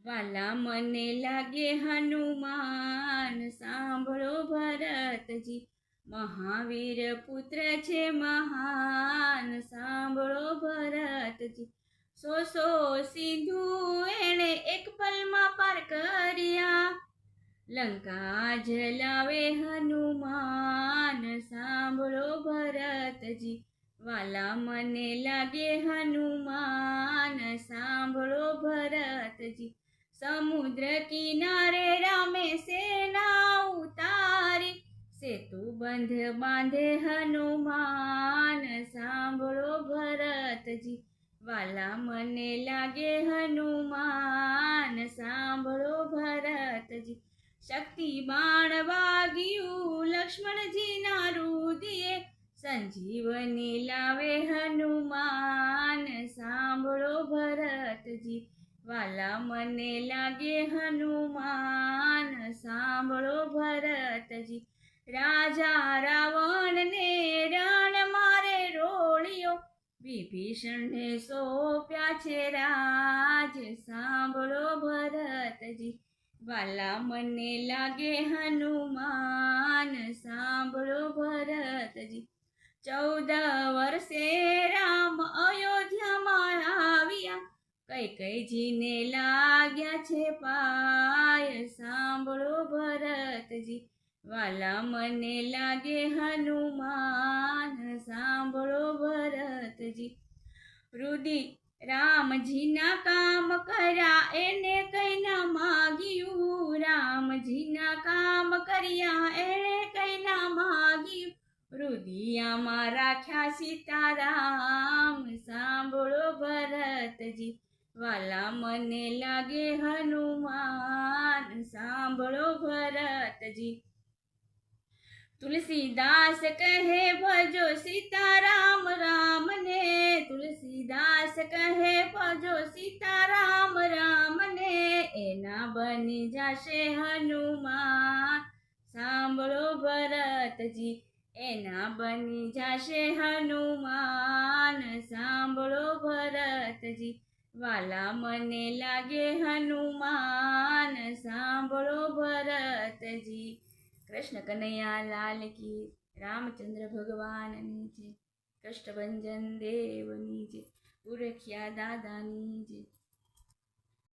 વાલા મને લાગે હનુમાન, સાંભળો ભરતજી, મહાવીર પુત્ર છે મહાન, સાંભળો ભરતજી. 100 સિંધુ એણે એક પલમાં પાર કર્યા, લંકા જલાવે હનુમાન, સાંભળો ભરતજી. વાલા મને લાગે હનુમાન, સાંભળો ભરતજી. સમુદ્ર કિનારે રામે સેના ઉતારી, સેતુ બંધ બાંધે હનુમાન, સાંભળો ભરતજી. વાલા મને લાગે હનુમાન, સાંભળો ભરતજી. શક્તિ બાણ વાગ્યું લક્ષ્મણજીના રુદિયે, સંજીવની લાવે હનુમાન, સાંભળો ભરતજી. વાલા મને લાગે હનુમાન, સાંભળો ભરતજી. રાજા રાવણને રણ મારે રોળિયો, વિભીષણને સોંપ્યા છે રાજ, સાંભળો ભરતજી. વાલા મને લાગે હનુમાન, સાંભળો ભરતજી. 14 વર્ષે રામ અયોધ્યામાં આવ્યા, કૈકેયીજીને લાગ્યા છે પાય, સાંભળો ભરતજી. વાલા મને લાગે હનુમાન, સાંભળો ભરતજી. રુધિ રામજીના કામ કર્યા એને કઈ ના માગ્યું, રામજીના કામ કર્યા એને કઈ ના માગ્યું, હૃદયમાં રાખ્યા સીતારામ, સાંભળો ભરતજી. વાલા મને લાગે હનુમાન, સાંભળો ભરતજી. તુલસીદાસ કહે ભજો સીતારામ રામને, તુલસીદાસ કહે ભજો સીતારામ રામને, એના બની જશે હનુમાન, સાંભળો ભરતજી. એના બની જશે હનુમાન, સાંભળો ભરતજી. વાલા મને લાગે હનુમાન, સાંભળો ભરતજી. કૃષ્ણ કનૈયા લાલ કી, રામચંદ્ર ભગવાનની જય, કષ્ટભંજન દેવની જય, પુરખિયા દાદાની જય.